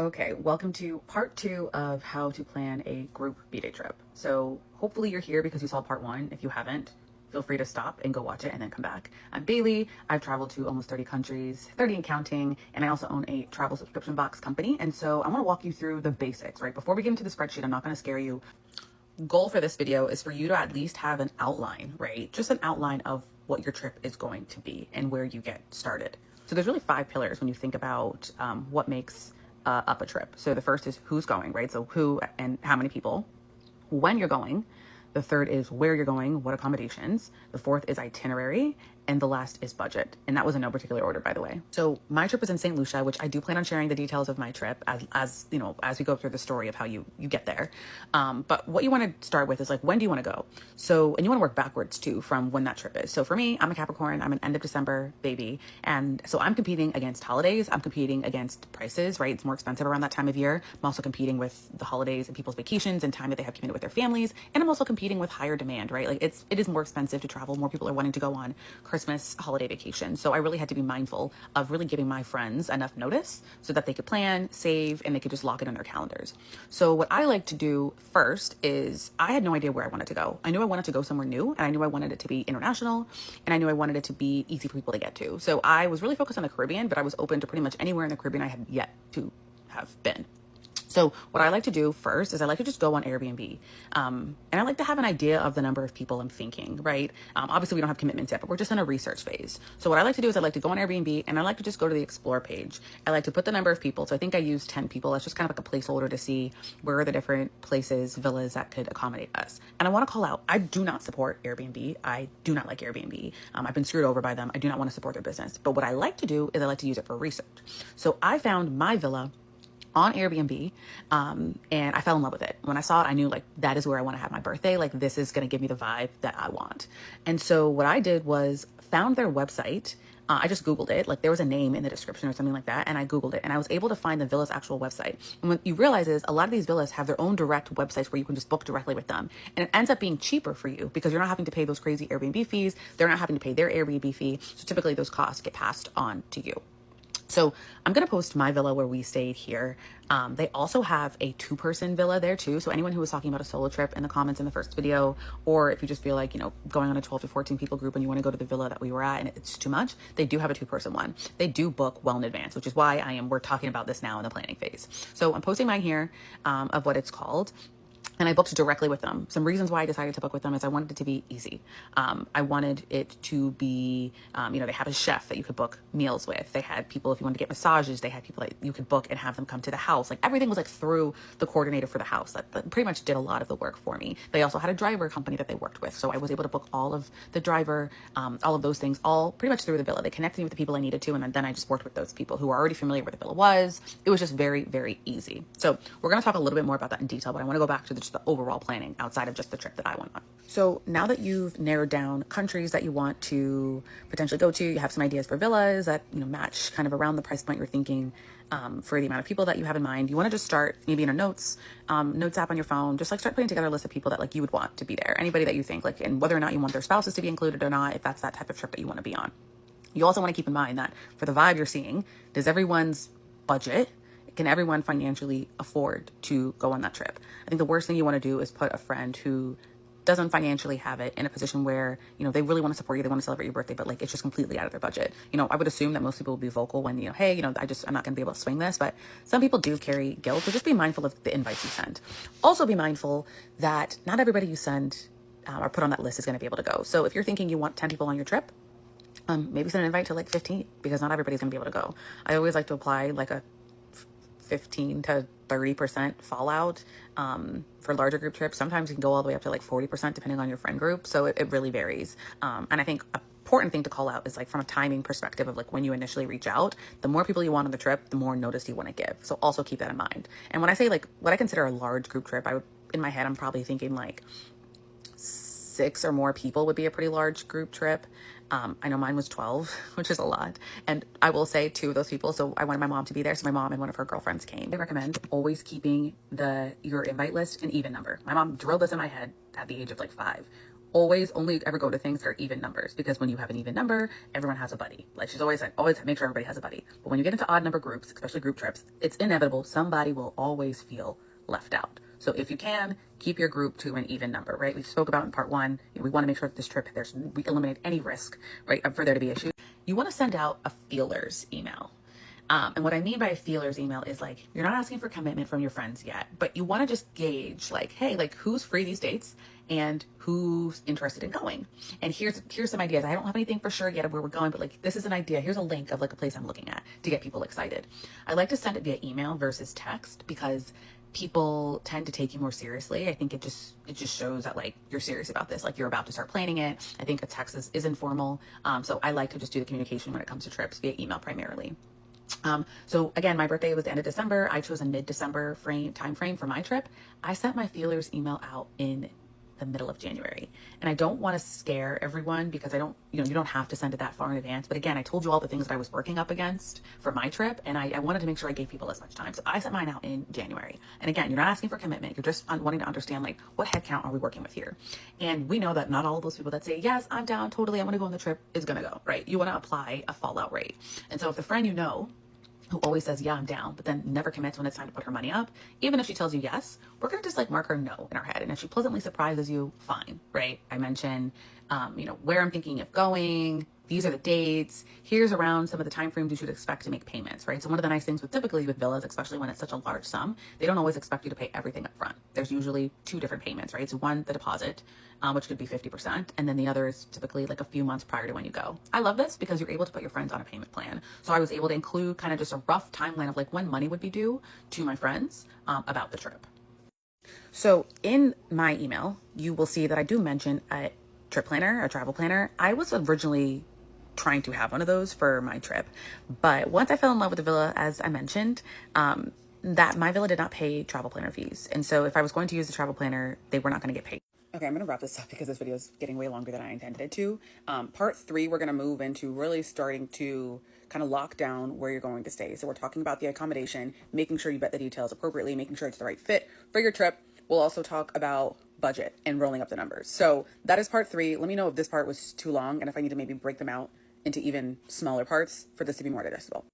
Okay, welcome to part two of how to plan a group B-Day trip. So hopefully you're here because you saw part one. If you haven't, feel free to stop and go watch it and then come back. I'm Bailey. I've traveled to almost 30 countries, 30 and counting, and I also own a travel subscription box company. And so I want to walk you through the basics, right? Before we get into the spreadsheet, I'm not going to scare you. Goal for this video is for you to at least have an outline, right? Just an outline of what your trip is going to be and where you get started. So there's really 5 pillars when you think about what makes up a trip. So the first is who's going, right? So who and how many people, when you're going. The third is where you're going, what accommodations. The fourth is itinerary. And the last is budget. And that was in no particular order, by the way. So my trip was in St. Lucia, which I do plan on sharing the details of my trip as you know, as we go through the story of how you get there. But what you want to start with is like, when do you want to go? So, and you want to work backwards too from when that trip is. So for me, I'm a Capricorn, I'm an end of December baby. And so I'm competing against holidays. I'm competing against prices, right? It's more expensive around that time of year. I'm also competing with the holidays and people's vacations and time that they have committed with their families. And I'm also competing with higher demand, right? Like it is more expensive to travel. More people are wanting to go on Christmas holiday vacation. So I really had to be mindful of really giving my friends enough notice so that they could plan, save, and they could just lock it in their calendars. So what I like to do first is I had no idea where I wanted to go. I knew I wanted to go somewhere new, and I knew I wanted it to be international, and I knew I wanted it to be easy for people to get to. So I was really focused on the Caribbean, but I was open to pretty much anywhere in the Caribbean I had yet to have been. So what I like to do first is I like to just go on Airbnb. And I like to have an idea of the number of people I'm thinking, right? Obviously we don't have commitments yet, but we're just in a research phase. So what I like to do is I like to go on Airbnb and I like to just go to the explore page. I like to put the number of people. So I think I use 10 people. That's just kind of like a placeholder to see where are the different places, villas that could accommodate us. And I want to call out, I do not support Airbnb. I do not like Airbnb. I've been screwed over by them. I do not want to support their business. But what I like to do is I like to use it for research. So I found my villa on Airbnb, and I fell in love with it. When I saw it, I knew like that is where I want to have my birthday. Like this is going to give me the vibe that I want. And so what I did was found their website. I just Googled it. Like there was a name in the description or something like that. And I Googled it and I was able to find the villa's actual website. And what you realize is a lot of these villas have their own direct websites where you can just book directly with them. And it ends up being cheaper for you because you're not having to pay those crazy Airbnb fees. They're not having to pay their Airbnb fee. So typically those costs get passed on to you. So I'm going to post my villa where we stayed here. They also have a 2-person villa there too. So anyone who was talking about a solo trip in the comments in the first video, or if you just feel like, you know, going on a 12 to 14 people group and you want to go to the villa that we were at and it's too much, they do have a 2-person one. They do book well in advance, which is why we're talking about this now in the planning phase. So I'm posting mine here of what it's called. And I booked directly with them. Some reasons why I decided to book with them is I wanted it to be easy. I wanted it to be, you know, they have a chef that you could book meals with. They had people, if you wanted to get massages, they had people that you could book and have them come to the house. Like everything was like through the coordinator for the house that pretty much did a lot of the work for me. They also had a driver company that they worked with. So I was able to book all of the driver, all of those things, all pretty much through the villa. They connected me with the people I needed to. And then I just worked with those people who were already familiar with the villa was. It was just very, very easy. So we're going to talk a little bit more about that in detail, but I want to go back to just the overall planning outside of just the trip that I went on. So now that you've narrowed down countries that you want to potentially go to, you have some ideas for villas that, you know, match kind of around the price point you're thinking for the amount of people that you have in mind. You want to just start maybe in a notes app on your phone, just like start putting together a list of people that like you would want to be there. Anybody that you think like, and whether or not you want their spouses to be included or not, if that's that type of trip that you want to be on. You also want to keep in mind that for the vibe you're seeing, does everyone's budget, can everyone financially afford to go on that trip? I think the worst thing you want to do is put a friend who doesn't financially have it in a position where, you know, they really want to support you, they want to celebrate your birthday, but like it's just completely out of their budget. You know, I would assume that most people will be vocal when, you know, hey, you know, I'm not going to be able to swing this, but some people do carry guilt. So just be mindful of the invites you send. Also be mindful that not everybody you send or put on that list is going to be able to go. So if you're thinking you want 10 people on your trip, maybe send an invite to like 15 because not everybody's going to be able to go. I always like to apply like a 15 to 30% fallout for larger group trips. Sometimes you can go all the way up to like 40% depending on your friend group. So it really varies. And I think an important thing to call out is like from a timing perspective of like when you initially reach out, the more people you want on the trip, the more notice you want to give. So also keep that in mind. And when I say like what I consider a large group trip, in my head, I'm probably thinking like 6 or more people would be a pretty large group trip. I know mine was 12, which is a lot. And I will say 2 of those people, so I wanted my mom to be there. So my mom and one of her girlfriends came. I recommend always keeping your invite list an even number. My mom drilled this in my head at the age of like 5. always only ever go to things that are even numbers, because when you have an even number, everyone has a buddy. Like she's always like, always make sure everybody has a buddy. But when you get into odd number groups, especially group trips, it's inevitable. Somebody will always feel left out. So if you can, keep your group to an even number, right? We spoke about in part one, we want to make sure that this trip, we eliminate any risk, right, for there to be issues. You want to send out a feelers email. And what I mean by a feelers email is like, you're not asking for commitment from your friends yet, but you want to just gauge like, hey, like who's free these dates and who's interested in going. And here's some ideas. I don't have anything for sure yet of where we're going, but like, this is an idea. Here's a link of like a place I'm looking at to get people excited. I like to send it via email versus text because people tend to take you more seriously. I think it just shows that like you're serious about this, like you're about to start planning it. I think a text is informal. So I like to just do the communication when it comes to trips via email primarily. So again, my birthday was the end of December. I chose a mid-December time frame for my trip. I sent my feelers email out in the middle of January. And I don't want to scare everyone because you don't have to send it that far in advance. But again, I told you all the things that I was working up against for my trip, and I wanted to make sure I gave people as much time. So I sent mine out in January. And again, you're not asking for commitment. You're just wanting to understand like what head count are we working with here? And we know that not all of those people that say, yes, I'm down, totally, I want to go on the trip is going to go, right? You want to apply a fallout rate. And so if the friend who always says, yeah, I'm down, but then never commits when it's time to put her money up, even if she tells you yes, we're going to just like mark her no in our head. And if she pleasantly surprises you, fine, right? I mentioned, where I'm thinking of going. These are the dates. Here's around some of the time frames you should expect to make payments, right? So one of the nice things typically with villas, especially when it's such a large sum, they don't always expect you to pay everything up front. There's usually two different payments, right? So one, the deposit, which could be 50%. And then the other is typically like a few months prior to when you go. I love this because you're able to put your friends on a payment plan. So I was able to include kind of just a rough timeline of like when money would be due to my friends about the trip. So in my email, you will see that I do mention a trip planner, a travel planner. I was originally trying to have one of those for my trip, but once I fell in love with the villa, as I mentioned, that my villa did not pay travel planner fees. And so if I was going to use the travel planner, they were not going to get paid. Okay, I'm going to wrap this up because this video is getting way longer than I intended it to. Part 3, we're going to move into really starting to kind of lock down where you're going to stay. So we're talking about the accommodation, making sure you vet the details appropriately, making sure it's the right fit for your trip. We'll also talk about budget and rolling up the numbers. So that is part 3. Let me know if this part was too long and if I need to maybe break them out into even smaller parts for this to be more digestible.